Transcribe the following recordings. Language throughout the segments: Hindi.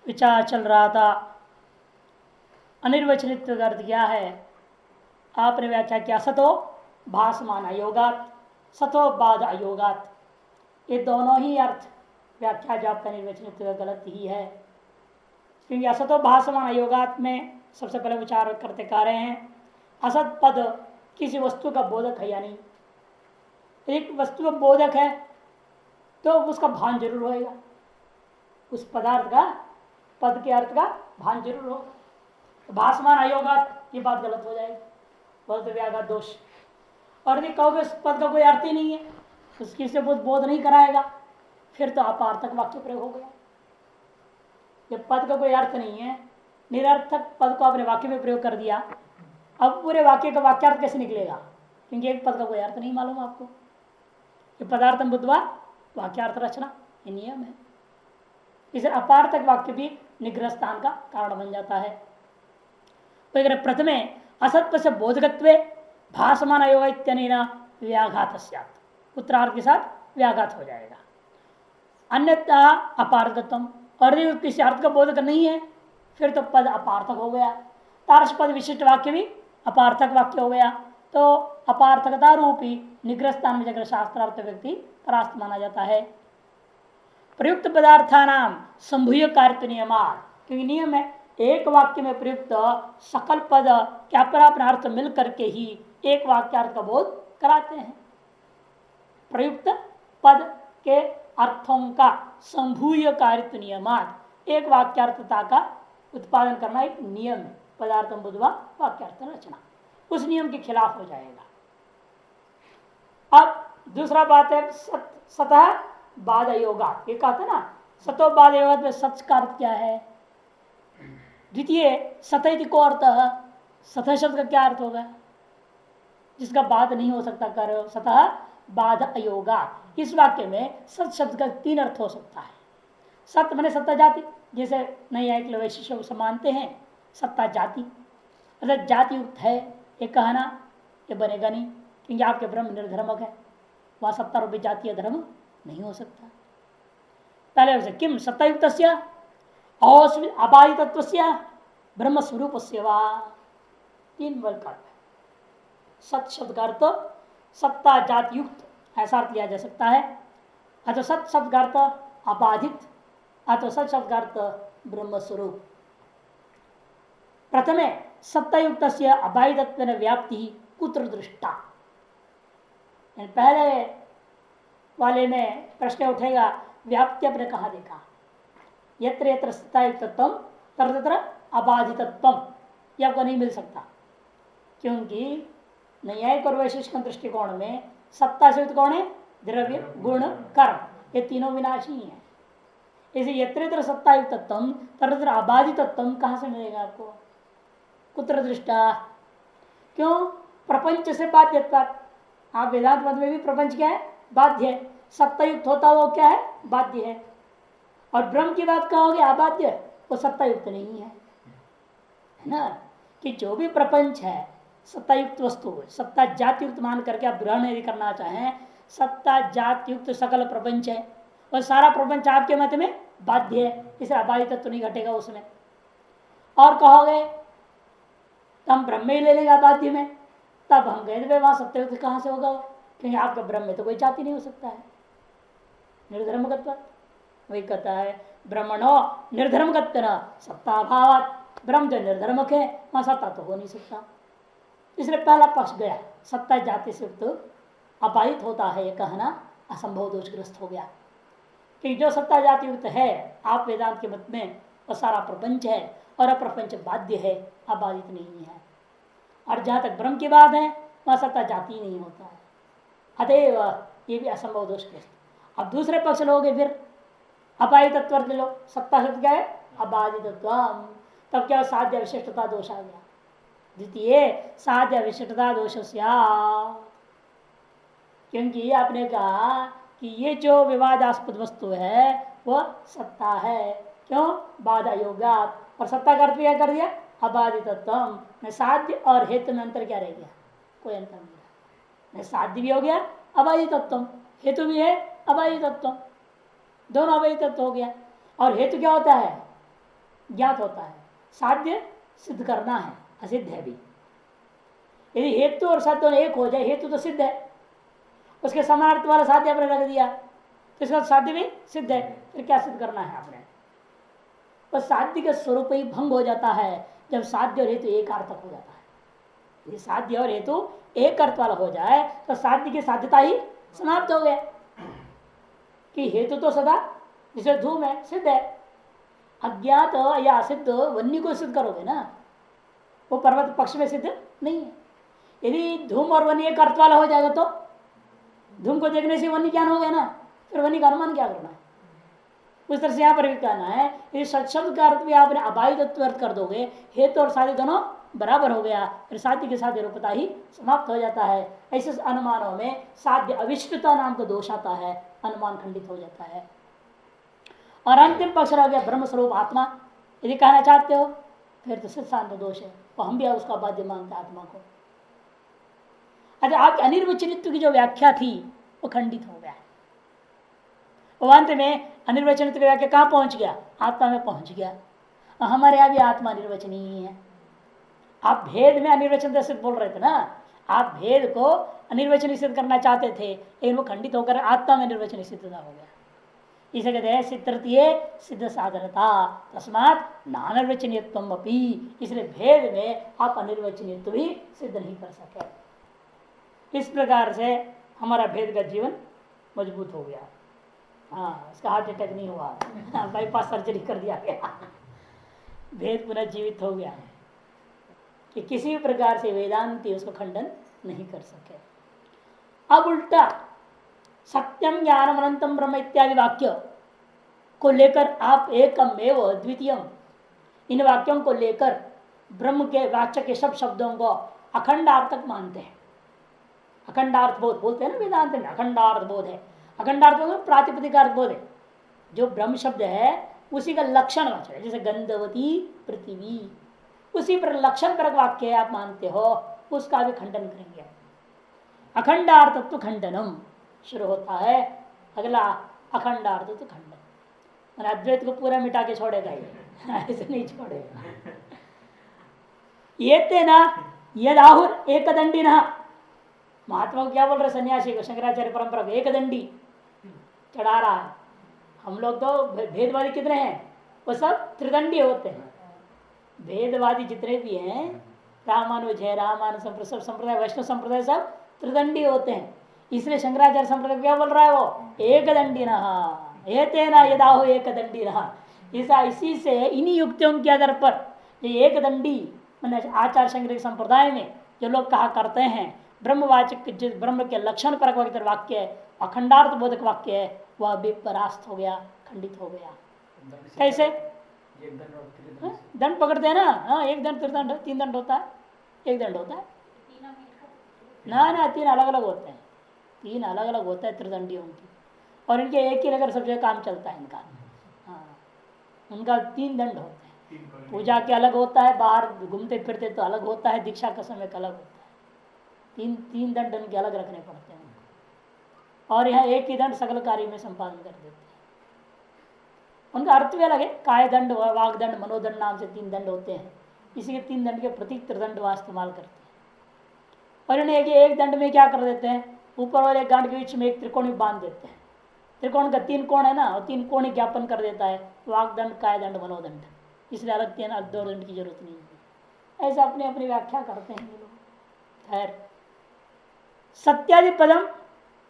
विचार चल रहा था। अनिर्वचनित का अर्थ क्या है? आपने व्याख्या किया सतो भासमान अयोगात, सतो बाद अयोगात। ये दोनों ही अर्थ व्याख्या जो आपका निर्वचनित गलत ही है, क्योंकि असतो भासमान अयोगात में सबसे पहले विचार करते कह रहे हैं असत पद किसी वस्तु का बोधक है या नहीं। एक वस्तु का बोधक है तो उसका भान जरूर होएगा, उस पदार्थ का पद के अर्थ का भान जरूर होगा। तो भासमान अयोगात ये बात गलत हो जाएगी, बोलते व्याघात दोष। और यदि कहोगे उस पद का कोई अर्थ ही नहीं है, उसकी से बोध नहीं कराएगा, फिर तो अपार्थक वाक्य प्रयोग हो गया। जब पद का कोई अर्थ नहीं है, निरर्थक पद को आपने वाक्य में प्रयोग कर दिया, अब पूरे वाक्य का वाक्यार्थ कैसे निकलेगा? क्योंकि एक पद का कोई अर्थ नहीं मालूम आपको। ये पदार्थम बुद्धवा वाक्यार्थ रचना ये नियम है। इसे अपार्थक वाक्य भी निग्रह स्थान का कारण बन जाता है। तो अगर प्रथमे असत्य से बोधकत्व भासमान अयोग इत्यनेन व्याघात स्यात्, उत्तरार्थ के साथ व्याघात हो जाएगा। अन्यथा अपार्थकत्वम, और यदि किसी अर्थ का बोधक नहीं है फिर तो पद अपार्थक हो गया। तार्श पद विशिष्ट वाक्य भी अपार्थक वाक्य हो गया। तो अपार्थकता रूपी निग्रह स्थान में जाकर शास्त्रार्थ व्यक्ति परास्त माना जाता है। प्रयुक्त पदार्थानाम संभूय कार्य नियमात, क्योंकि नियम है एक वाक्य में प्रयुक्त सकल पद क्या अपना अर्थ मिल करके ही एक वाक्यार्थ का बोध कराते हैं। प्रयुक्त पद के अर्थों का संभूय कार्य नियमात, एक वाक्यार्थता का उत्पादन करना एक नियम है। पदार्थम बुद्धवा वाक्यार्थ रचना, उस नियम के खिलाफ हो जाएगा। अब दूसरा बात है सतः बाद अयोगात। ये कहा था ना सतो बाद अयोगात में सच का अर्थ क्या है? द्वितीय सतह को अर्थ, सतह शब्द का क्या अर्थ होगा? जिसका बाद नहीं हो सकता कर सतः बाद अयोगा। इस वाक्य में सत शब्द का तीन अर्थ हो सकता है। सत माने सत्ता जाति, जैसे नैयायिक लोग शिष्य को मानते हैं सत्ता जाति, अर्थात जाति युक्त है ये कहना ये बनेगा नहीं, क्योंकि आपके ब्रह्म निर्धर्मक है, वहां सत्ता रूपी जातीय धर्म नहीं हो सकता। पहले उसे किम सत्ता युक्त अबाधितत्व ब्रह्म स्वरूप सेवा, तीन वर्ग का सत शब्द का अर्थ सत्ता जाति युक्त ऐसा अर्थ लिया जा सकता है, अथवा सत शब्द का अर्थ अबाधित, अथवा सत शब्द का अर्थ ब्रह्म स्वरूप। प्रथमे सत्तायुक्त अबाधितत्व व्याप्ति कुत्र दृष्टा, पहले वाले में प्रश्न उठेगा व्याप्ति अपने कहा देखा? यत्र यत्र सत्तायुक्तत्वम तत्र तत्र अबाधितत्वम, यह आपको नहीं मिल सकता, क्योंकि न्यायिक और वैशेषिक दृष्टिकोण में सत्ता से युक्त कौन है? द्रव्य गुण कर्म, ये तीनों विनाशी हैं। इसे यत्र यत्र सत्तायुक्तत्वम तत्र तत्र अबाधितत्वम कहां से मिलेगा आपको? कुत्र दृष्टा? क्यों? प्रपंच से बाध्यत्वात्। आप वेदांत मत में भी प्रपंच क्या है? बाध्य है। सत्तायुक्त होता वो क्या है? बाध्य है। और ब्रह्म की बात कहोगे अबाध्य, वो सत्तायुक्त नहीं है ना। कि जो भी प्रपंच है सत्तायुक्त वस्तु, सत्ता जातियुक्त मान करके आप ग्रहण यदि करना चाहें, सत्ता जातियुक्त सकल प्रपंच है और सारा प्रपंच आपके मत में बाध्य है, इसे अबाधित तो नहीं घटेगा उसमें। और कहोगे हम ब्रह्म ही ले लेंगे अबाध्य में, तब हम गए वहां सत्तायुक्त कहां से होगा? क्योंकि आपका ब्रह्म में तो कोई जाति नहीं हो सकता है, निर्धर्मकत्व। वही कहता है ब्रह्मणो निर्धर्मकत्व सत्ता भावात, ब्रह्म जो निर्धर्मक है वहां सत्ता तो हो नहीं सकता। इसलिए पहला पक्ष गया, सत्ता जाति से तो अबाधित होता है, यह कहना असंभव दोषग्रस्त हो गया। क्योंकि जो सत्ता जाति युक्त है आप वेदांत के मत में वो सारा प्रपंच है और अप्रपंच बाध्य है, अबाधित नहीं है। और जहां तक ब्रह्म की बात है वहां सत्ता जाति नहीं होता है, अतएव ये भी असंभव दोषग्रस्त। अब दूसरे पक्ष लोगे फिर अबाधितत्व लो, सत्ता शब्द क्या है? अबाधितत्व, तब क्या साध्य विशिष्टता दोष आ गया। द्वितीय साध्य विशिष्टता दोष, क्योंकि आपने कहा कि ये जो विवादास्पद वस्तु है वह सत्ता है। क्यों? बाधा योगा, और सत्ता का अर्थ क्या कर दिया? अबाधितत्व। साध्य और हेतु में अंतर क्या रह गया? कोई अंतर नहीं। साध्य भी हो गया अबाधितत्व, हेतु भी है अबाधितत्व, दोनों अबाधितत्व हो गया। और हेतु क्या होता है? ज्ञात होता है, साध्य सिद्ध करना है, असिद्ध है भी। यदि हेतु और साध्य एक हो जाए, हेतु तो सिद्ध है, उसके समानार्थ वाला साध्य आपने रख दिया तो इसका साध्य भी सिद्ध है, फिर क्या सिद्ध करना है आपने? तो साध्य का स्वरूप ही भंग हो जाता है जब साध्य और हेतु एक अर्थक हो जाता है। यदि साध्य और हेतु एक अर्थ वाला हो जाए तो साध्य की साध्यता ही समाप्त हो गया कि हेतु तो सदा जिसे धूम है सिद्ध है, अज्ञात या असिद्ध वन्य को सिद्ध करोगे ना, वो पर्वत पक्ष में सिद्ध नहीं है। यदि धूम और वन्य एक अर्थ वाला हो जाएगा तो धूम को देखने से वन्य ज्ञान हो गया ना, फिर वन्य का अनुमान क्या करना है? उस तरह से यहाँ पर भी कहना है यदि सत्शब्द का अर्थ भी आपने अबाई तत्व अर्थ कर दोगे, हेतु और साध्य दोनों बराबर हो गया, फिर साध्य के साथ रूपता ही समाप्त हो जाता है। ऐसे अनुमानों में साध्य अविष्टता नाम का दोष आता है, अनुमान खंडित हो जाता है। और अंतिम पक्ष रह गया ब्रह्म स्वरूप आत्मा, यदि कहना चाहते हो फिर तो सिद्धांत दोष है, तो हम भी उसका बाध्य मानते आत्मा को। अच्छा, आपके अनिर्वचनित्व की जो व्याख्या थी वो खंडित हो गया। वो अंत में अनिर्वचनित्व की व्याख्या कहाँ पहुंच गया? आत्मा में पहुंच गया। और हमारे यहाँ भी आत्मा निर्वचनीय है। आप भेद में अनिर्वचन सिद्ध बोल रहे थे ना, आप भेद को अनिर्वचनीय सिद्ध करना चाहते थे, लेकिन वो खंडित होकर आत्मा में निर्वचनीय सिद्धता हो गया। इसे कहते हैं सिद्धतीय सिद्ध साधनता, तस्मात नानर्वचनीयत्वम अपि, इसलिए भेद में आप अनिर्वचनीयत्व भी सिद्ध नहीं कर सके। इस प्रकार से हमारा भेद का जीवन मजबूत हो गया। हाँ, इसका हार्ट अटैक नहीं हुआ, बाईपास सर्जरी कर दिया गया, भेद पुनः जीवित हो गया है कि किसी भी प्रकार से वेदांती उसको खंडन नहीं कर सके। अब उल्टा सत्यम ज्ञानम अनंतम ब्रह्म इत्यादि वाक्य को लेकर आप एकमेव द्वितीयम, इन वाक्यों को लेकर ब्रह्म के वाचक के सब शब्दों को अखंडार्थक मानते हैं। अखंडार्थ बोध बोलते हैं ना वेदांत में, अखंडार्थ बोध है। अखंडार्थ बोध प्रातिपदिकार्थ बोध है। जो ब्रह्म शब्द है उसी का लक्षण वाचक है, जैसे गंधवती पृथ्वी, उसी पर लक्षण परक वाक्य आप मानते हो, उसका भी खंडन करेंगे। अखंडार्थत्व खंडनम शुरू होता है अगला, अखंडार्थत्व खंडन। अद्वैत को पूरा मिटा के छोड़ेगा ये, ऐसे नहीं छोड़ेगा। ये तेना यदाहुर एकदंडी न, महात्मा को क्या बोल रहे सन्यासी को, शंकराचार्य परंपरा को एकदंडी चढ़ा रहा है। हम लोग तो भेदवादी कितने हैं, वो सब त्रिदंडी होते हैं। भेदवादी जितने भी हैं, रामानुज है, रामानुज सब संप्रदाय, वैष्णव संप्रदाय सब त्रिदंडी होते हैं। इसलिए शंकराचार्य संप्रदाय क्या बोल रहा है वो, एक दंडी नहा, ये तेना यदाहो एक दंडी नहा। इसी से इन्हीं युक्तियों के आधार पर ये एक दंडी आचार्य शंकर संप्रदाय में जो लोग कहा करते हैं ब्रह्मवाचक, जिस ब्रह्म के लक्षण पर वाक्य है, अखंडार्थ बोधक वाक्य है, वह भी परास्त हो गया, खंडित हो गया। कैसे? दंड पकड़ते हैं ना, हाँ, एक दंड, त्रिदंड, तीन दंड होता है, एक दंड होता है ना, तीन अलग अलग होते हैं, तीन अलग अलग होता है त्रिदंडियों की, और इनके एक ही नगर सब जगह काम चलता है इनका। हाँ, उनका तीन दंड होते हैं, पूजा के अलग होता है, बाहर घूमते फिरते तो अलग होता है, दीक्षा का समय का अलग होता है। तीन तीन दंड उनके अलग रखने पड़ते हैं उनको, और यहाँ एक ही दंड सकल कार्य में संपादन कर देते हैं। उनका अर्थ भी अलग है, काय दंड, वाग दंड, मनोदंड नाम से तीन दंड होते हैं। इसी के तीन दंड के प्रतीक त्रिदंड वहाँ इस्तेमाल करते हैं। और इन्हें एक दंड में क्या कर देते हैं, ऊपर वाले गांठ के बीच में एक त्रिकोण बांध देते हैं। त्रिकोण का तीन कोण है ना, और तीन कोण ज्ञापन कर देता है, वाग दंड, काय दंड, मनोदंड। इसलिए अलग तीन दो दंड की जरूरत नहीं है। ऐसा अपनी अपनी व्याख्या करते हैं ये लोग। खैर, सत्यादि पदम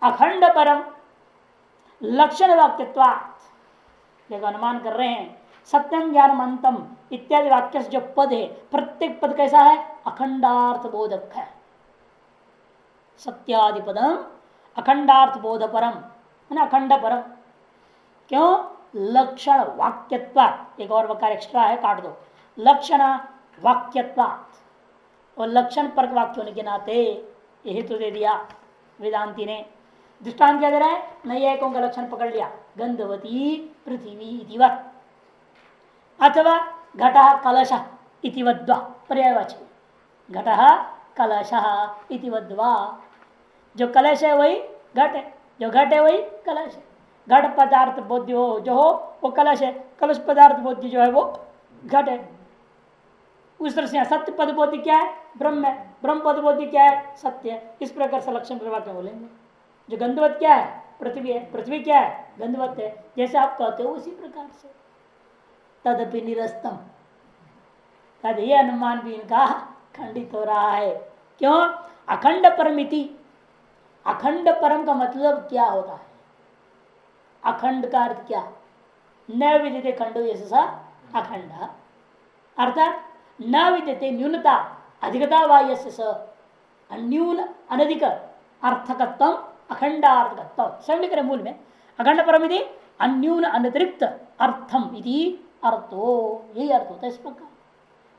अखंड परम लक्षण वाक्यत्वात्, देखो अनुमान कर रहे हैं, सत्यम ज्ञानम अंतम इत्यादि वाक्य से जो पद है, प्रत्येक पद कैसा है, अखंडार्थ बोधक है। सत्यादि पदम अखंडार्थ बोध परम, है ना, अखंड परम। क्यों? लक्षण वाक्यत्वात्, एक और वकार एक्स्ट्रा है, काट दो, लक्षण वाक्यत्वात्, और लक्षण परक वाक्य होने के नाते हेतु दे दिया वेदांती ने। दृष्टांत क्या दे रहा है, नैयायिकों का लक्षण पकड़ लिया, गंधवती पृथ्वी इतिवत्, अथवा घटः कलशः इतिवद्वा, पर्यायवाची, घटः कलशः इतिवद्वा। जो कलश है वही घट है, जो घट है वही कलश है। घट पदार्थ बोध्य जो हो वो कलश है, कलश पदार्थ बोध्य जो है वो घट है। उस तरह से सत्य पद बोधि क्या है? ब्रह्म है। ब्रह्म पद बोधि क्या है? सत्य है। इस प्रकार से लक्षण प्रवाक्य बोलेंगे। जो गंधवत क्या है? पृथ्वी है। पृथ्वी क्या है? गंधवत है। जैसे आप कहते हो उसी प्रकार से तदपि निरस्तम, तद ये अनुमान भी इनका खंडित हो रहा है। क्यों? अखंड परमिति। अखंड परम का मतलब क्या होता है? अखंड का अर्थ क्या? न विदिते खंडो यशसा अखंड, अर्थात न विद्यते न्यूनता अधिकता वा यस्य न्यून अनधिक अर्थकत्व अखंडार्थकत्व। स्वयं लिख रहे मूल में अखंड परमिति अन्यून अनतिरिक्त अर्थम इति अर्थो, यही अर्थ होता है इस प्रकार।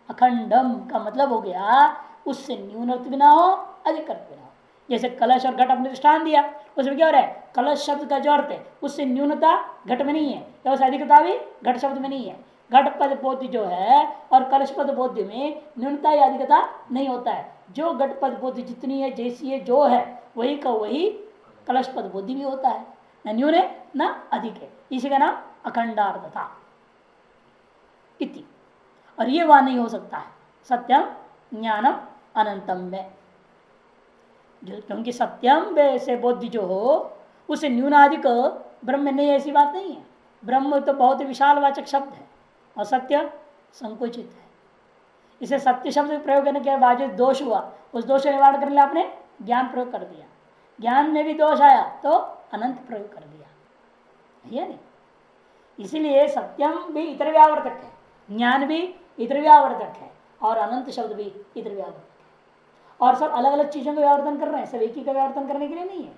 अखंडम का मतलब हो गया उससे न्यून अर्थ भी ना हो, अधिक अर्थ भी ना हो। जैसे कलश और घट अपने दृष्टान दिया, उसमें क्या हो रहा है? कलश शब्द का जो अर्थ है उससे न्यूनता घट में नहीं है, या उससे अधिकता भी घट शब्द में नहीं है। घट पद बोध जो है और कलश पद बोध में न्यूनता या अधिकता नहीं होता है। जो घट पद बोध जितनी है, जैसी है, जो है वही का वही कलश पद बोध भी होता है, न न्यून है न अधिक है। इसी का नाम अखंडार्थता इति। और ये वह नहीं हो सकता है सत्यम ज्ञानम अनंतम में, जो क्योंकि सत्यम से बोध जो हो उसे न्यूनाधिक ब्रह्म नहीं, ऐसी बात नहीं है। ब्रह्म तो बहुत ही विशाल वाचक शब्द है और सत्य संकुचित है। इसे सत्य शब्द प्रयोग करने के बाद जो दोष हुआ उस दोष का निवारण करने के लिए आपने ज्ञान प्रयोग कर दिया। ज्ञान में भी दोष आया तो अनंत प्रयोग कर दिया, है नहीं? इसीलिए सत्यम भी इतर व्यावर्तक है, ज्ञान भी इतर व्यावर्तक है और अनंत शब्द भी इतर व्यावर्तक है। और सब अलग अलग चीजों का व्यावर्तन कर रहे हैं, सब एक ही का व्यावर्तन करने के लिए नहीं है।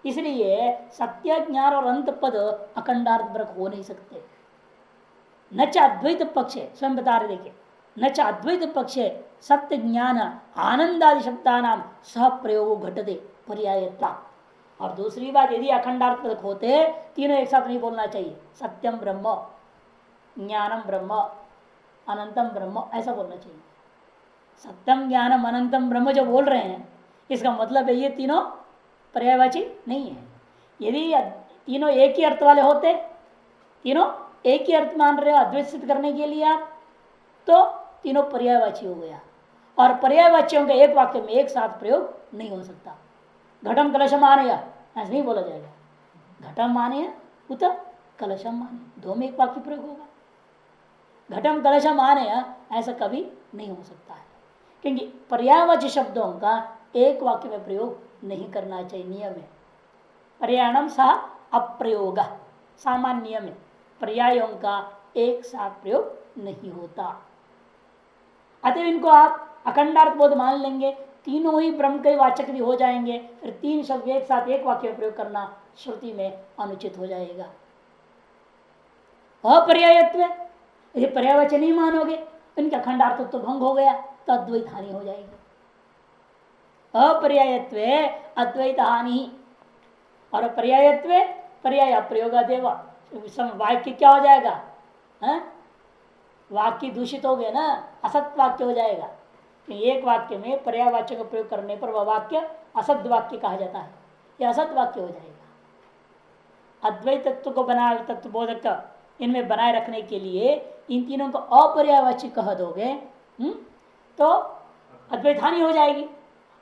इसलिए सत्य ज्ञान और अंत पद अखंडार्थक हो नहीं सकते। न च अद्वैत पक्ष, स्वयं बता रहे देखिए, न च अद्वैत पक्ष सत्य ज्ञान आनंदादि शब्दा नाम सह प्रयोग घटते पर्यायता। और दूसरी बात, यदि अखंडार्थक होते तीनों एक साथ नहीं बोलना चाहिए। सत्यम ब्रह्म, ज्ञानम ब्रह्म, अनंतम ब्रह्म, ऐसा बोलना चाहिए। सत्यम ज्ञानम अनंतम ब्रह्म जो बोल रहे हैं इसका मतलब है ये तीनों पर्यायवाची नहीं है। यदि तीनों एक ही अर्थ वाले होते, तीनों एक ही अर्थ मान रहे हो अद्वैत सिद्ध करने के लिए आप, तो तीनों पर्यायवाची हो गया। और पर्यायवाचियों का एक वाक्य में एक साथ प्रयोग नहीं हो सकता। घटम कलशम आनेया ऐसा नहीं बोला जाएगा। घटम माने उत कलशम माने, दो में एक वाक्य प्रयोग होगा। घटम कलशम आनेया ऐसा कभी नहीं हो सकता है, क्योंकि पर्यायवाची शब्दों का एक वाक्य में प्रयोग नहीं करना चाहिए। नियम है पर्यायणम सह अप्रयोग, सामान्य नियम है, पर्यायों का एक साथ प्रयोग नहीं होता। अतः इनको आप अखंडार्थ बोध मान लेंगे, तीनों ही ब्रह्म के वाचक भी हो जाएंगे, फिर तीन शब्द एक साथ एक वाक्य में प्रयोग करना श्रुति में अनुचित हो जाएगा। अपर्यायत्व, यदि पर्यायवाची नहीं मानोगे इनका अखंडार्थ तो भंग हो गया, तो अद्वैत हानि हो जाएगी। अपर्यायत्व अद्वैत हानि, और पर्यायत्व पर्याय अप्रयोग देवा, वाक्य क्या हो जाएगा? वाक्य दूषित हो गया ना, असत वाक्य हो जाएगा। एक वाक्य में पर्यायवाच्य का प्रयोग करने पर वह वाक्य असत वाक्य कहा जाता है, यह असत वाक्य हो जाएगा। अद्वैत तत्व को बनाए, तत्व बोधक इनमें बनाए रखने के लिए इन तीनों को अपर्यायवाची कह दोगे तो अद्वैत हानि हो जाएगी।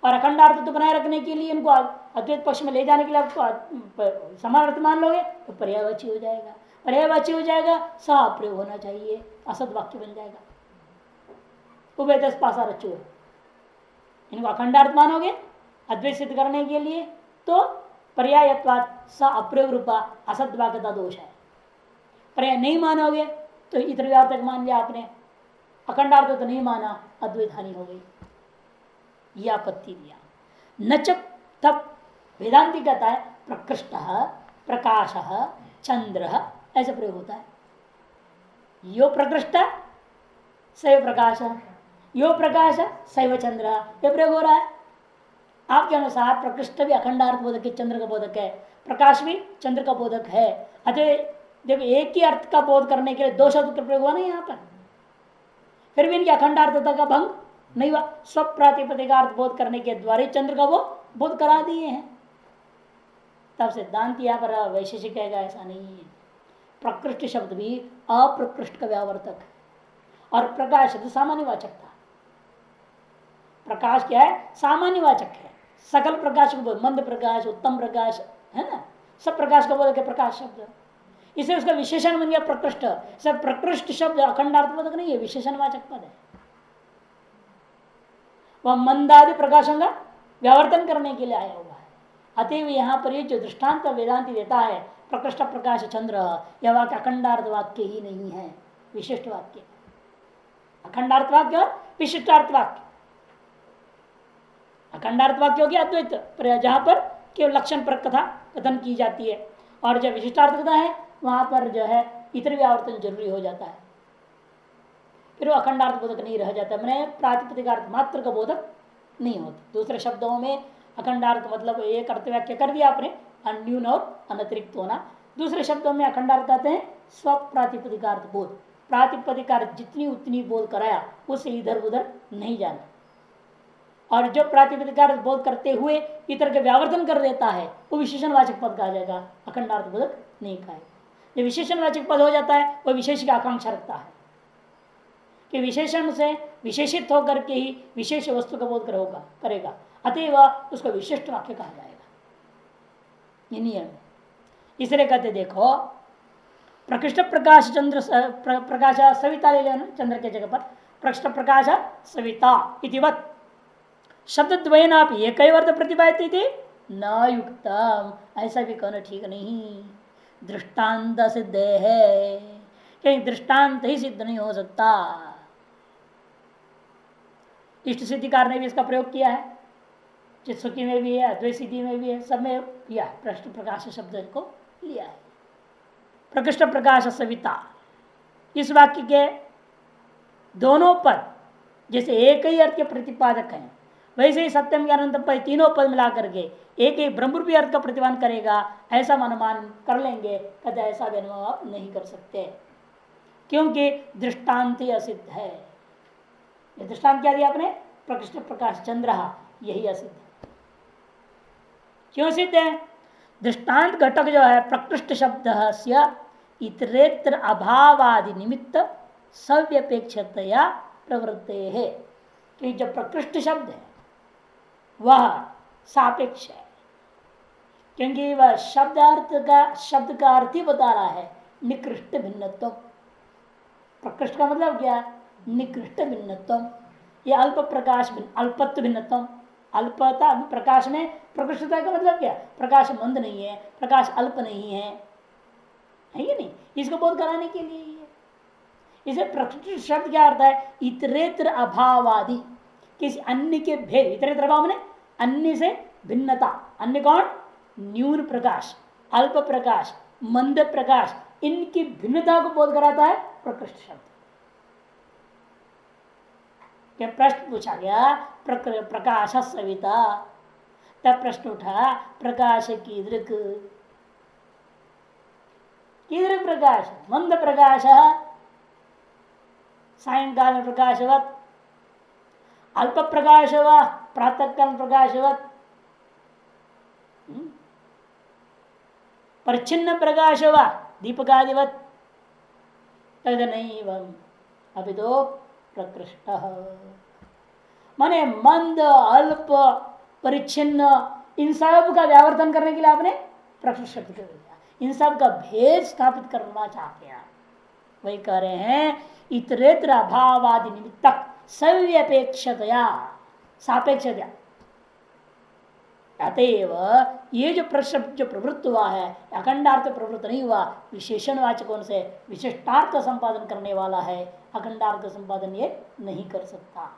और अखंडार्थ तो बनाए रखने के लिए इनको अद्वैत पक्ष में ले जाने के लिए आपको समान अर्थ मान लोगे तो पर्यायवाची हो जाएगा। पर्यायवाची हो जाएगा, सा प्रयोग होना चाहिए, असद वाक्य बन जाएगा। उभय दस पासा रचो, इनको अखंडार्थ मानोगे अद्वैत सिद्ध करने के लिए तो पर्यायत्वाद स अप्रयोग रूपा असद वाक्य का दोष है। पर्याय नहीं मानोगे तो इतर व्यावर्तक मान लिया आपने, अखंडार्थ तो नहीं माना, अद्वैत हानि हो गई, यह आपत्ति दिया। नच तब वेदांति कहता है प्रकृष्ट प्रकाश चंद्र ऐसे प्रयोग होता है। यो प्रकृष्ट सैव प्रकाश, यो प्रकाश सैव चंद्र, ये प्रयोग हो रहा है। आपके अनुसार प्रकृष्ट भी अखंडार्थ बोधक है, चंद्र का बोधक है, प्रकाश भी चंद्र का बोधक है। अतः देखो एक ही अर्थ का बोध करने के लिए दो शब्द का प्रयोग हुआ ना यहाँ पर, फिर भी इनकी अखंडार्थता का भंग नहीं हुआ। स्वप्रातिपदिकार्थ बोध करने के द्वारा चंद्र का वो बोध करा दिए हैं। तब सिद्धांत यहाँ पर वैशेषिक कहेगा ऐसा नहीं है। प्रकृष्ट शब्द भी अप्रकृष्ट का व्यावर्तक है। और प्रकाश तो सामान्य वाचक था। प्रकाश क्या है? सामान्य वाचक है। सकल प्रकाश को बोल, मंद प्रकाश, उत्तम प्रकाश, है ना, सब प्रकाश को बोल के प्रकाश शब्द। इसे उसका विशेषण बन गया प्रकृष्ट। सब प्रकृष्ट शब्द अखंडार्थबोधक नहीं है, विशेषणवाचक पद है। वह मंदादि प्रकाशों का व्यावर्तन करने के लिए आया हुआ है। अतएव यहाँ पर ये जो दृष्टांत वेदांति देता है प्रकृष्ट प्रकाश चंद्र, यह वाक्य अखंडार्थ वाक्य ही नहीं है, विशिष्ट वाक्य। अखंडार्थ वाक्य और विशिष्टार्थ वाक्य। अखंडार्थ वाक्य हो गया अद्वैत, जहां पर केवल लक्षण पर कथा कथन की जाती है, और जब विशिष्टार्थ कथा है वहां पर जो है इतर व्यावर्तन जरूरी हो जाता है, फिर वो अखंडार्थ बोधक नहीं रह जाता, मैंने प्रातिपदिकार्थ मात्र का बोधक नहीं होता। दूसरे शब्दों में अखंडार्थ मतलब एक अर्थ व्याख्या कर दिया आपने, अन्यून और अनतिरिक्त होना। दूसरे शब्दों में अखंडार्थ कहते हैं स्व प्रातिपदिकार्थ बोध। प्रातिपदिकार्थ जितनी उतनी बोध कराया, उससे इधर उधर नहीं जाना। और जो प्रातिपदिकार्थ बोध करते हुए इतर के व्यावर्तन कर देता है वो विशेषणवाचक पद कहा जाएगा, अखंडार्थ बोधक नहीं कहा। जो विशेषणवाचक पद हो जाता है वह विशेष की आकांक्षा रखता है कि विशेषण से विशेषित होकर के ही विशेष वस्तु का बोध करेगा, अतएव उसको विशिष्ट वाक्य कहा जाएगा। ये नियम है। इसलिए कहते देखो प्रकृष्ट प्रकाश चंद्र प्रकाश सविता ले लेना, चंद्र के जगह पर प्रकृष्ट प्रकाश सविता इतिवत शब्द द्वयना एक अर्थ प्रतिपादित थी न युक्तम, ऐसा भी कहना ठीक नहीं। दृष्टांत सिद्ध है, कहीं दृष्टांत ही सिद्ध नहीं हो सकता। इष्ट सिद्धिकार ने भी इसका प्रयोग किया है, चित्सुकी में भी है, अद्वैत सिद्धि में भी है, सब में किया है। प्रकृष्ट प्रकाश शब्द को लिया है। प्रकृष्ट प्रकाश सविता इस वाक्य के दोनों पद जैसे एक ही अर्थ के प्रतिपादक हैं, वैसे ही सत्यम के अनंत पद तीनों पद मिला करके एक ही ब्रह्मरूपी अर्थ का प्रतिपादन करेगा, ऐसा अनुमान कर लेंगे। कहते ऐसा भी अनुमान आप नहीं कर सकते, क्योंकि दृष्टांत ही असिद्ध है। ये दृष्टांत क्या दिया आपने? प्रकृष्ट प्रकाश चंद्र, यही असिद्ध है। क्यों सिद्ध है? दृष्टांत घटक जो है प्रकृष्ट शब्द से इतरेतर अभावादि निमित्त सव्यपेक्षतया प्रवृत्ते है। कि जो प्रकृष्ट शब्द है वह सापेक्ष है, क्योंकि वह शब्द का अर्थ ही बता रहा है निकृष्ट भिन्नत्व। प्रकृष्ट का मतलब क्या? निकृष्ट भिन्नत्व। यह अल्प प्रकाश अल्पत्व भिन्नत्व। अल्पता प्रकाश में प्रकृष्टता का मतलब क्या? प्रकाश मंद नहीं है, प्रकाश अल्प नहीं है कि नहीं? इसको बोध कराने के लिए है। इसे प्रकृष्ट शब्द क्या अर्थ है? इतरेतर अभावादि, किसी अन्य के भेद। इतरेतर अभाव में अन्य से भिन्नता। अन्य कौन? न्यून प्रकाश, अल्प प्रकाश, मंद प्रकाश, इनकी भिन्नता को बोध कराता है प्रकृष्ट शब्द। क्या प्रश्न पूछा गया प्रकाश सविता, तब प्रश्न उठा प्रकाश की दृक प्रकाश, मंद प्रकाश सायंकाल प्रकाशवत, अल्प प्रकाश व प्रातः काल प्रकाशवत, परिच्छिन्न प्रकाश व दीपकादिवत। नहीं अभी तो प्रकृष्ट माने मंद अल्प परिच्छिन्न इन सब का व्यावर्तन करने के लिए आपने प्रकृष्ट शब्द कर दिया। इन सब का भेद स्थापित करना चाहते हैं, वही कह रहे हैं इतरेतर अभावादि निमित्तक सव्यपेक्षतया सापेक्षतया। अतएव ये जो प्रवृत्त हुआ है अखंडार्थ प्रवृत्त नहीं हुआ, विशेषण वाचकों से विशिष्टार्थ का संपादन करने वाला है, अखंडार्थ का संपादन ये नहीं कर सकता।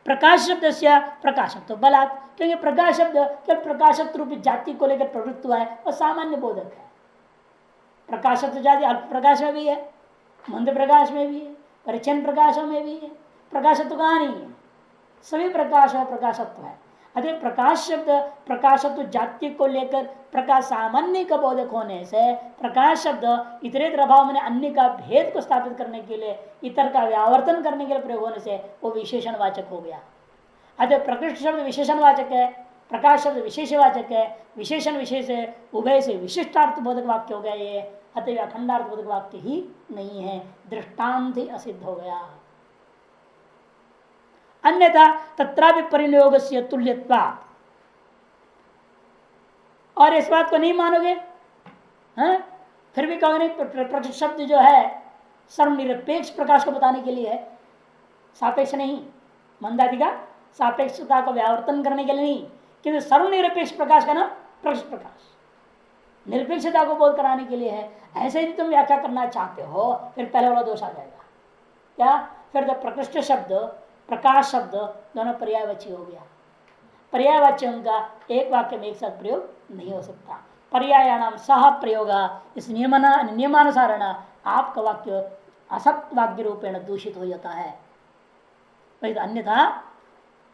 प्रकाश शब्द से प्रकाशत्व बलात्, क्योंकि प्रकाश शब्द केवल प्रकाशत्व रूपी जाति को लेकर प्रवृत्त हुआ है और सामान्य बोधक है। प्रकाशत्व जाति अल्प प्रकाश में भी है, मंद प्रकाश में भी है, परिच्छिन्न प्रकाशों में भी है। प्रकाशत्व कहाँ नहीं है? सभी प्रकाश और प्रकाशत्व है। अतः प्रकाश शब्द प्रकाशत्व जाति को लेकर प्रकाश सामान्य का बोधक होने से प्रकाश शब्द इतरेतर अभाव में अन्य का भेद को स्थापित करने के लिए, इतर का व्यावर्तन करने के लिए प्रयोग होने से वो विशेषणवाचक हो गया। अतः प्रकृष्ट शब्द विशेषणवाचक है, प्रकाश शब्द विशेषवाचक है, विशेषण विशेष उभय से विशिष्टार्थ बोधक वाक्य हो गया ये। अतः अखंडार्थबोधक वाक्य ही नहीं है, दृष्टांत ही असिद्ध हो गया। अन्यथा तत्रापि परिनियोग से तुल्यत्वात्, और इस बात को नहीं मानोगे हैं? फिर भी कहोगे प्रकृष्ट शब्द जो है सर्वनिरपेक्ष प्रकाश को बताने के लिए है, सापेक्ष नहीं। मंदादि का सापेक्षता को व्यावर्तन करने के लिए नहीं, किंतु सर्वनिरपेक्ष प्रकाश का नाम प्रकृष्ट प्रकाश निरपेक्षता को बोध कराने के लिए है। ऐसे ही तुम व्याख्या करना चाहते हो, फिर पहले वाला दोष आ जाएगा। क्या? फिर तो प्रकृष्ट शब्द प्रकाश शब्द दोनों पर्यायवाची हो गया। पर्यायवाच्यों का एक वाक्य में एक साथ प्रयोग नहीं हो सकता। पर्यायाणाम सह प्रयोग, इस नियमानुसार आपका वाक्य असत वाक्य रूपेण दूषित हो जाता है। अन्यथा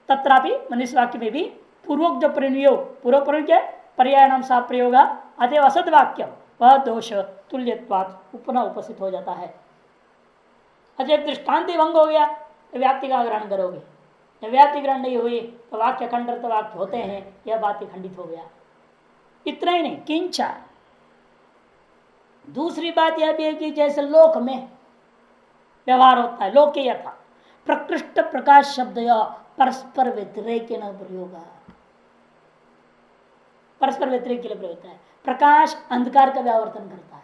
तत्रापि मनुष्य वाक्य में भी पूर्वोक्त जो प्रयोग, पूर्व प्रयोग क्या है? पर्यायाणाम सह प्रयोग अतएव असद वाक्य, वह दोष तुल्यत्वात् पुनः उपस्थित हो जाता है। अच्छा, दृष्टांत भंग हो गया तो व्याप्ति का ग्रहण करोगे, जब व्याप्ति ग्रहण नहीं हुई तो वाक्य खंडित वाक्य होते हैं, यह बात ही खंडित हो गया। इतना ही नहीं, किंचा दूसरी बात यह भी है कि जैसे लोक में व्यवहार होता है, लोक के यथा प्रकृष्ट प्रकाश शब्द परस्पर व्यतिरेक प्रयोग, परस्पर व्यतिरेक के लिए प्रयोग होता है। प्रकाश अंधकार का व्यावर्तन करता है,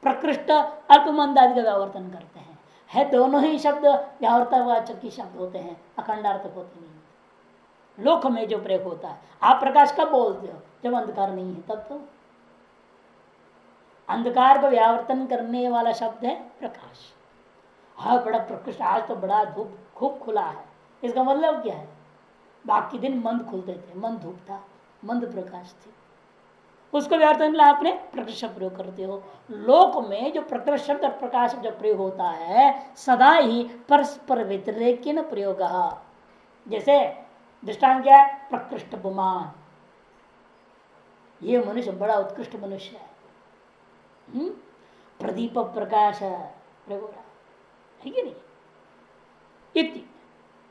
प्रकृष्ट अल्पमंदादि का व्यावर्तन करते हैं। है दोनों ही शब्द व्यावर्तवाचक ही शब्द होते हैं, अखंडार्थक होते नहीं। लोक में जो प्रयोग होता है, आप प्रकाश कब बोलते हो? जब अंधकार नहीं है तब। तो अंधकार को व्यावर्तन करने वाला शब्द है प्रकाश। हाँ, बड़ा प्रकृष्ट, आज तो बड़ा धूप खूब खुला है, इसका मतलब क्या है? बाकी दिन मंद खुलते थे, मंद धूप था, मंद प्रकाश थी, उसको व्यावर्तन के लिए आपने प्रकृष्ट शब्द प्रयोग करते हो। लोक में जो प्रकृष्ट शब्द और प्रकाश जब प्रयोग होता है, सदा ही परस्पर व्यतिरेक प्रयोग। जैसे दृष्टांत क्या है? प्रकृष्ट पुमान, ये मनुष्य बड़ा उत्कृष्ट मनुष्य है, प्रदीप प्रकाश प्रयोग हो रहा है कि नहीं? इति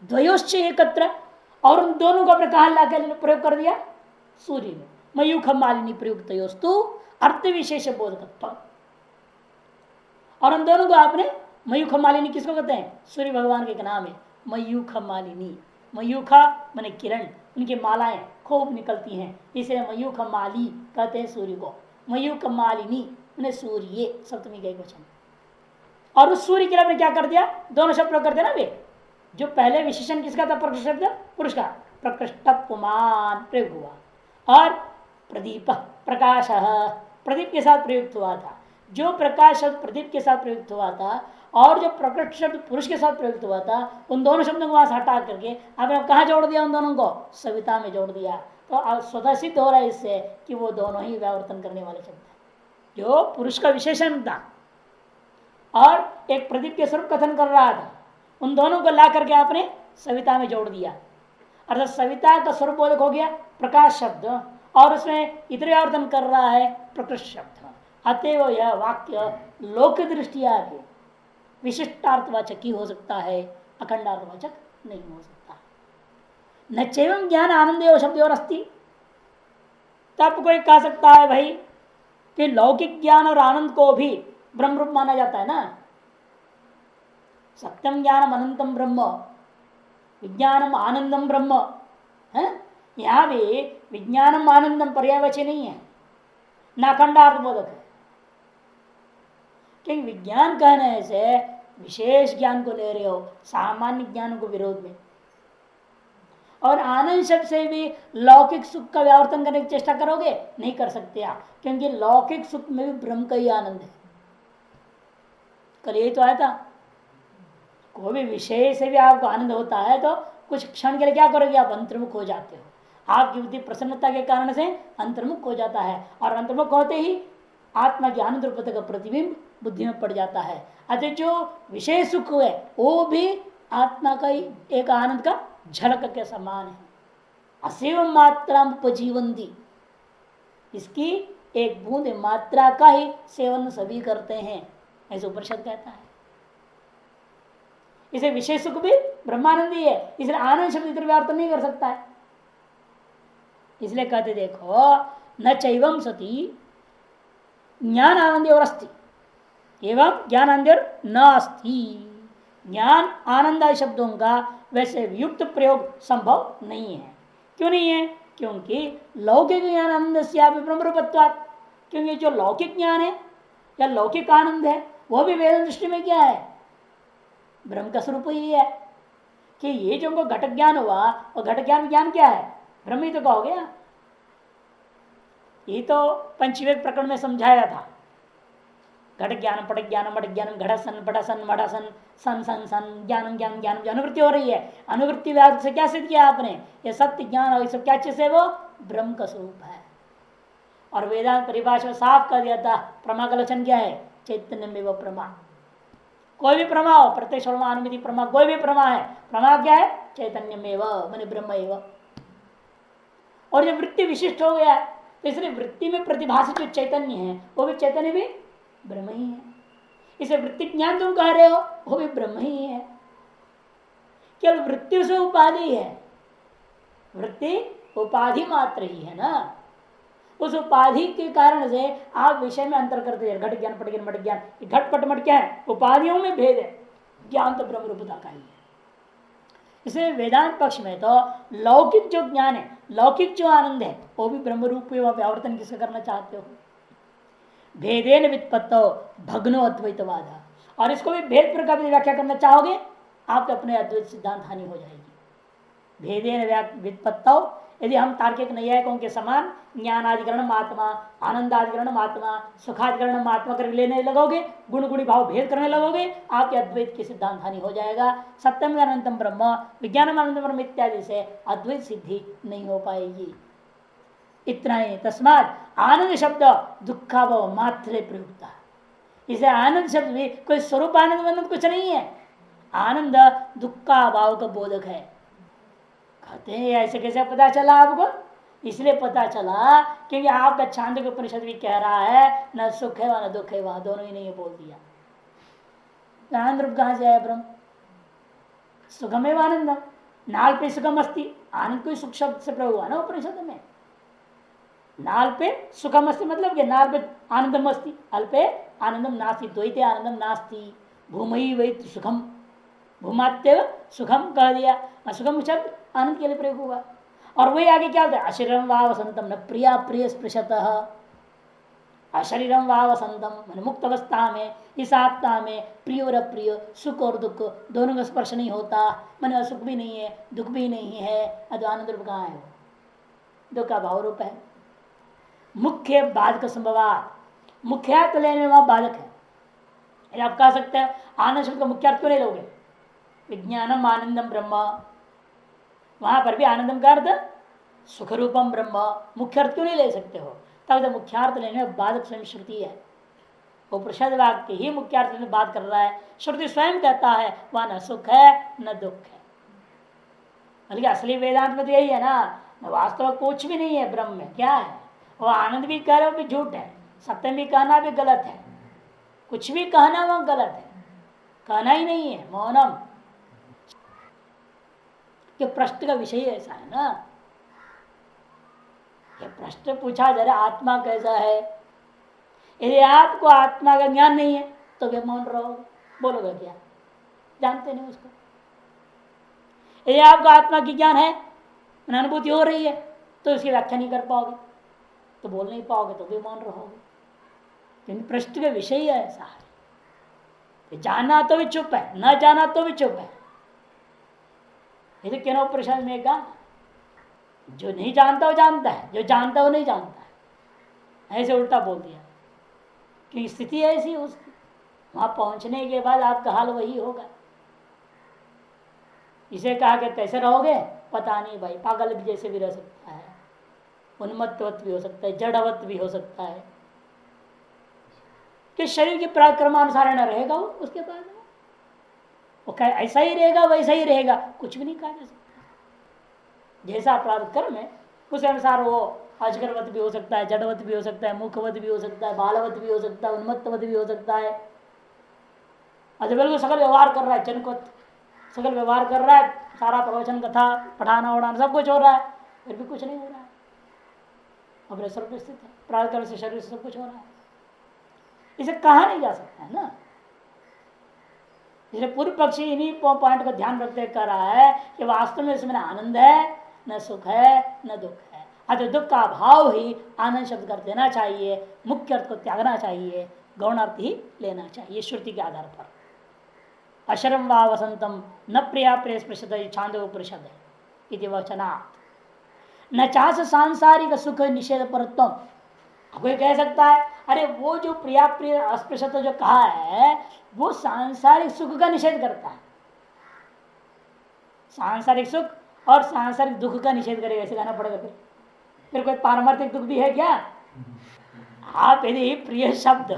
द्वयोश्च एकत्र, और उन दोनों को अपने कहा लाकर प्रयोग कर दिया सूर्य में। मयूख मालिनी प्रयुक्तयोस्तु अर्थ विशेष बोधकत्व, और उन दोनों को आपने मयूख मालिनी किसको कहते हैं? सूर्य भगवान के एक नाम है मयूख मालिनी। मयूखा माने किरण, उनकी मालाएं खूब निकलती हैं, इसलिए मयूख माली कहते हैं सूर्य को। मयूख मालिनी मैंने सूर्य, सप्तमी का एक वचन। और उस सूर्य के लिए आपने क्या कर दिया? दोनों शब्द प्रयोग करते ना वे। जो पहले विशेषण किसका था? प्रकृष्ट शब्द पुरुष का, प्रकृष्ट पुमान प्रयोग हुआ। और प्रदीप प्रकाश प्रदीप के साथ प्रयुक्त हुआ था। जो प्रकाश शब्द प्रदीप के साथ प्रयुक्त हुआ था और जो प्रकृष्ट शब्द पुरुष के साथ प्रयुक्त हुआ था, उन दोनों शब्दों को वहां से हटा करके आपने कहाँ जोड़ दिया? उन दोनों को सविता में जोड़ दिया। तो अब स्वतः सिद्ध हो रहा है इससे कि वो दोनों ही व्यावर्तन करने वाले शब्द है। जो पुरुष का विशेषण था और एक प्रदीप के स्वरूप कथन कर रहा था, उन दोनों को ला करके आपने सविता में जोड़ दिया, अर्थात सविता का स्वरूप बोधक हो गया प्रकाश शब्द, और उसमें इतर व्यावर्तन कर रहा है प्रकृष्ट शब्द। अतएव यह वाक्य लोक दृष्टिया भी विशिष्टार्थवाचक ही हो सकता है, अखंडार्थवाचक नहीं हो सकता। न चैवं ज्ञान आनंद शब्द और अस्ति, तब कोई कह सकता है भाई कि लौकिक ज्ञान और आनंद को भी ब्रह्म रूप माना जाता है ना। सत्यम ज्ञानम अनंतम ब्रह्म, विज्ञानम आनंदम ब्रह्म है। यहां भी विज्ञानम आनंदम पर्यायवाची नहीं है, ना अखंडार्थ बोधक है। क्योंकि विज्ञान कहने से विशेष ज्ञान को ले रहे हो, सामान्य ज्ञान को विरोध में। और आनंद शब्द से भी लौकिक सुख का व्यावर्तन करने की चेष्टा करोगे, नहीं कर सकते आप, क्योंकि लौकिक सुख में भी ब्रह्म का ही आनंद है। कल यही तो आया था, कोई भी विषय से भी आपको आनंद होता है तो कुछ क्षण के लिए क्या करोगे? आप अंतर्मुख हो जाते हो। आपकी बुद्धि प्रसन्नता के कारण से अंतर्मुख हो जाता है, और अंतर्मुख होते ही आत्मा के आनंद रूपता का प्रतिबिंब बुद्धि में पड़ जाता है। अतः जो विषय सुख है वो भी आत्मा का ही एक आनंद का झलक के समान है। असीव मात्रा उपजीवंती, इसकी एक बूंद मात्रा का ही सेवन सभी करते हैं, ऐसे उपनिषद कहता है। इसे विशेष सुख भी ब्रह्मानंदी है, इसलिए आनंद शब्द इतर व्यावर्तन नहीं कर सकता है। इसलिए कहते देखो न चैवम सती ज्ञान आनंद और अस्ति एवं ज्ञान आनंद और न अस्ति। ज्ञान आनंद आदि शब्दों का वैसे युक्त प्रयोग संभव नहीं है। क्यों नहीं है? क्योंकि लौकिक ज्ञान आनंद से ब्रह्मरूपत्वात्, क्योंकि जो लौकिक ज्ञान है या लौकिक आनंद है वह भी वेद दृष्टि में क्या है? ब्रह्म का स्वरूप ही है। कि ये जो घट ज्ञान हुआ और घट ज्ञान ज्ञान क्या है? ब्रह्म ही तो कहोगे। ये तो पंचवेद प्रकरण में समझाया था। घट ज्ञान पट ज्ञान मट ज्ञान घड़सन पटसन मढ़सन सन सन सन ज्ञान ज्ञान ज्ञान जो अनुवृत्ति हो रही है, अनुवृत्ति व्याध से क्या सिद्ध किया आपने? ये सत्य ज्ञान और सब क्या चीज है? वो ब्रह्म का स्वरूप है। और वेदांत परिभाषा में साफ कर दिया था प्रमा का लक्षण क्या है? चैतन्य में वो प्रमा। कोई भी प्रमा हो, प्रत्यक्ष अनुमिति प्रमा, कोई भी प्रमा है, प्रमा क्या है? चैतन्य में मैंने ब्रह्म एवं। और जब वृत्ति विशिष्ट हो गया तो इसलिए वृत्ति में प्रतिभाषित जो चैतन्य है वो भी चैतन्य भी ब्रह्म ही है। इसे वृत्ति ज्ञान तुम कह रहे हो वो भी ब्रह्म ही है। केवल वृत्ति से उपाधि है, वृत्ति उपाधि मात्र ही है ना। उस उपाधि के कारण से आप विषय में अंतर करते हैं। घट ज्ञान पट ज्ञान मट ज्ञान, घट पट मट क्या है? उपाधियों में भेद है, ज्ञान तो ब्रह्म रूपता का ही है। इसलिए वेदांत पक्ष में तो लौकिक जो ज्ञान है, लौकिक जो आनंद है वो भी ब्रह्म रूप व्यावर्तन किसे करना चाहते हो? भेदेन व्युत्पत्तो भग्नो अद्वैतवाद। और इसको भी भेद प्रकार की व्याख्या करना चाहोगे आप तो अपने अद्वैत सिद्धांत हानि हो जाएगी। भेदेन व्युत्पत्तो, यदि हम तार्किक नैयायिकों के समान ज्ञानाधिकरण महात्मा, आनंदाधिकरण महात्मा, सुखाधिकरण महात्मा कर लेने लगोगे, गुण गुणी भाव भेद करने लगोगे, आपके अद्वैत की सिद्धांत हानि हो जाएगा। सत्यम अनंतम ब्रह्म, विज्ञानम अनंतम ब्रह्म इत्यादि से अद्वैत सिद्धि नहीं हो पाएगी। इतना ही। तस्मात आनंद शब्द दुखाभाव मात्र प्रयुक्त। इसे आनंद शब्द भी कोई स्वरूप आनंद कुछ नहीं है। आनंद दुखाभाव का बोधक है। कहते हैं ऐसे कैसे पता चला आपको? इसलिए पता चला क्योंकि आपका छांदोग्य उपनिषद भी कह रहा है न सुख है वह न दुख है, वह दोनों ही नहीं बोल दिया। आनंद रूप कहां से आया ब्रह्म? सुखम एवं आनंदम, नाल पे सुखम अस्ति, आनंद कोई सुख शब्द से प्रयोग हुआ ना उपनिषद में। नाल पे सुखम अस्ति मतलब नाल पे आनंदम अस्ति, अल्पे आनंदम नास्ति, द्वैते आनंदम नास्ति, भूमि वै सुखम, भूमात्यव सुखम कह दिया। सुखम शब्द आनंद के लिए प्रयोग हुआ। और वही आगे क्या होता है? अशरीरम वा वसंतम न प्रिया प्रिय स्पृशतः, अशरीरम वा वसंतम मुक्त अवस्था में इस आत्मा में प्रिय और अप्रिय, सुख और दुख दोनों का स्पर्श नहीं होता। मन सुख भी नहीं है दुख भी नहीं है, आनंद रूप कहाँ है? दुख का भाव रूप है। मुख्य बाधक संभवात, मुख्यार्थ लेने में वहां बाधक है। आप कह सकते हैं आनंद शब्द का मुख्यार्थ क्यों नहीं लोगे? विज्ञानम आनंदम ब्रह्म, वहां पर भी आनंदम का अर्थ सुख रूपम ब्रह्म, मुख्य अर्थ क्यों नहीं ले सकते हो? तब मुख्यार्थ लेने में बाधक स्वयं श्रुति है। वो प्रसाद वाक्य ही मुख्यार्थ में बात कर रहा है। श्रुति स्वयं कहता है वह न सुख है न दुख है। बल्कि असली वेदांत में तो यही है ना, वास्तव में कुछ भी नहीं है ब्रह्म में। क्या है वो? आनंद भी कह रहे हो भी झूठ है, सत्य भी कहना भी गलत है, कुछ भी कहना वह गलत है, कहना ही नहीं है। मौनम कि प्रश्न का विषय ऐसा है ना, ये प्रश्न पूछा जा रहा आत्मा कैसा है। यदि आपको आत्मा का ज्ञान नहीं है तो वे मौन रहो, बोलोगे क्या? जानते नहीं उसको। यदि आपको आत्मा की ज्ञान है, अनुभूति हो रही है, तो इसकी व्याख्या नहीं कर पाओगे, तो बोल नहीं पाओगे, तो भी मौन रहोगे। क्योंकि प्रश्न का विषय ही ऐसा है। जाना तो भी चुप है, न जाना तो भी चुप है। क्यों प्रश्न में कहा जो नहीं जानता वो जानता है, जो जानता वो नहीं जानता है, ऐसे उल्टा बोल दिया। क्योंकि स्थिति ऐसी उसकी, वहां पहुंचने के बाद आपका हाल वही होगा। इसे कहा कि कैसे रहोगे? पता नहीं भाई, पागल भी जैसे भी रह सकता है, उन्मत्तवत भी हो सकता है, जड़वत भी हो सकता है, कि शरीर के पराक्रमानुसार न रहेगा वो। उसके बाद वो ऐसा ही रहेगा वैसा ही रहेगा, कुछ भी नहीं कहा जा सकता। जैसा अपराध कर्म है उस अनुसार वो अजगरवत भी हो सकता है, जड़वत भी हो सकता है, मुखवत भी हो सकता है, बालवत भी हो सकता है, उन्मत्तवत भी हो सकता है। अच्छा बिल्कुल सकल व्यवहार कर रहा है, जनकवत सकल व्यवहार कर रहा है, सारा प्रवचन कथा पढ़ाना उड़ाना सब कुछ हो रहा है, फिर भी कुछ नहीं हो रहा है, अपने स्वरूप स्थित है। प्राण कर्म से शरीर से सब कुछ हो रहा है। इसे कहा नहीं जा सकता है ना। इसलिए पूर्व पक्षी इन्हीं पॉइंट को ध्यान रखते कर रहा है कि वास्तव में इसमें न आनंद है, न सुख है, न दुख है। अतः दुख का अभाव ही आनंद शब्द कर देना चाहिए, मुख्य अर्थ को त्यागना चाहिए, गौण अर्थ ही लेना चाहिए श्रुति के आधार पर। अशरम व वसंतम न प्रिया प्रिय स्पृशत छांदोपनिषद इति वचनात् न चास सांसारिक सुख निषेध परत्व। कोई कह सकता है अरे वो जो प्रिया प्रिय अस्पृशत जो कहा है वो सांसारिक सुख का निषेध करता है, सांसारिक सुख और सांसारिक दुख का निषेध करेगा, ऐसे कहना पड़ेगा। फिर कोई पारमार्थिक दुख भी है क्या? आप यदि प्रिय शब्द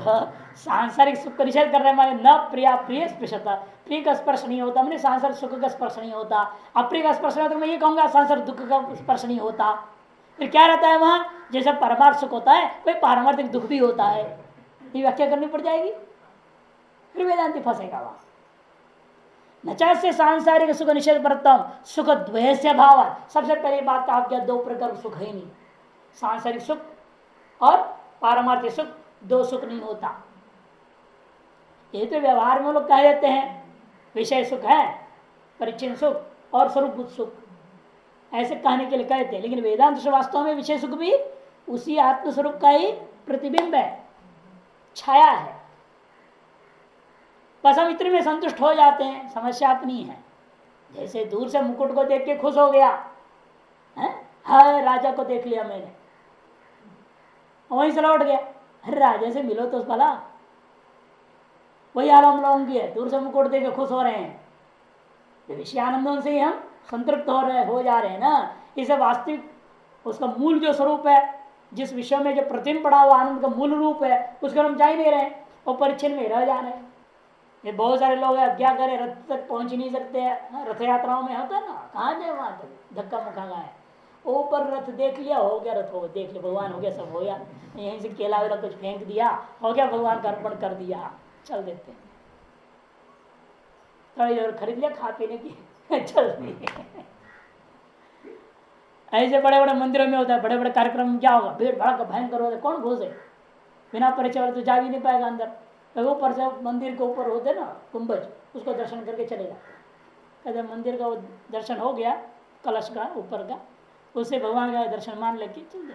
सांसारिक सुख का निषेध कर रहे हैं माने न प्रिया प्रिय स्पृशता, प्रिय का स्पर्श नहीं होता मैंने सांसारिक सुख का स्पर्श नहीं होता, अप्रिय का स्पर्श नहीं होता, मैं ये कहूंगा सांसारिक दुख का स्पर्श नहीं होता। फिर क्या रहता है वहां? जैसे परमार्थ सुख होता है कोई पारमार्थिक दुख भी होता है, ये व्याख्या करनी पड़ जाएगी, फिर वेदांति फंसेगा वहां। न से सांसारिक सुख निषेध परतम सुख द्वय से भाव। सबसे पहली बात आप क्या, दो प्रकार सुख है नहीं, सांसारिक सुख और पारमार्थिक सुख, दो सुख नहीं होता। ये तो व्यवहार में लोग कह देते हैं विषय सुख है, परिचिन सुख और स्वरूप सुख, ऐसे कहने के लिए कहते हैं। लेकिन वेदांत वास्तव में विषय सुख भी उसी आत्मस्वरूप का ही प्रतिबिंब है, छाया है। बस हम इतने में संतुष्ट हो जाते हैं, समस्या अपनी है। जैसे दूर से मुकुट को देख के खुश हो गया है, हाँ राजा को देख लिया मैंने, वहीं से लौट गया, अरे राजा से मिलो तो भला। वही हाल हम लोगों की है, दूर से मुकुट देख के खुश हो रहे हैं, विषय आनंदों से ही हम संतृप्त हो जा रहे हैं ना। इसे वास्तविक उसका मूल जो स्वरूप है, जिस विषय में जो प्रतिबिंब पड़ा हुआ आनंद का मूल रूप है, उसको हम जा ही नहीं रहे और परिच्छन में रह जा रहे हैं। ये बहुत सारे लोग हैं, क्या करें, रथ तक पहुंच ही नहीं सकते हैं। रथ यात्राओं में होता है ना, कहाँ जाए वहां तक, धक्का मुक्का है, ऊपर रथ देख लिया, हो गया रथ, हो देख लिया भगवान, हो गया सब हो गया, यहीं से केला वेला कुछ फेंक दिया, हो गया भगवान का अर्पण कर दिया, चल देते हैं। थोड़ी देर खरीद लिया खा पीने की चल दिए। ऐसे बड़े बड़े मंदिरों में होता है, बड़े बड़े कार्यक्रम में क्या होगा, भीड़ भड़का भयंकर होता है, कौन घुसे, बिना परिचय वाले तो जा भी नहीं पाएगा अंदर। तो ऊपर से मंदिर के ऊपर होते ना गुंबज, उसको दर्शन करके चलेगा, कहते मंदिर का वो दर्शन हो गया, कलश का ऊपर का, उससे भगवान का दर्शन मान लेके चल देते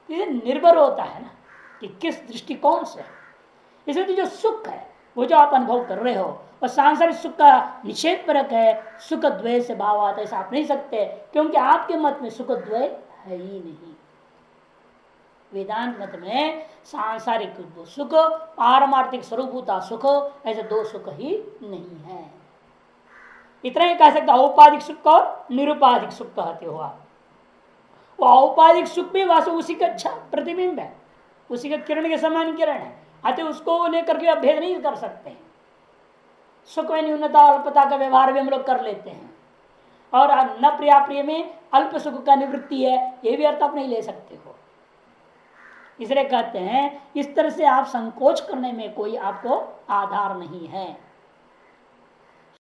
हैं। ये निर्भर होता है ना कि किस दृष्टिकोण से। इसलिए जो सुख है वो जो आप अनुभव कर रहे हो और सांसारिक सुख का निषेध परक है, सुख द्वय से भाव आता है, ऐसा आप नहीं सकते, क्योंकि आपके मत में सुख द्वय है ही नहीं। वेदांत मत में सांसारिक सुख, पारमार्थिक स्वरूपता सुख, ऐसे दो सुख ही नहीं है। इतना ही कह सकते औपाधिक सुख और निरुपाधिक सुख कहते हो आप। वो औपाधिक सुख भी वास्तव उसी का अच्छा प्रतिबिंब है, उसी का किरण के समान किरण है, अतः उसको लेकर के आप भेद नहीं कर सकते। सुख में न्यूनता अल्पता का व्यवहार भी हम लोग कर लेते हैं, और न प्रिया प्रिय में अल्प सुख का निवृत्ति है, ये भी अर्थ आप नहीं ले सकते हो। इसलिए कहते हैं इस तरह से आप संकोच करने में कोई आपको आधार नहीं है।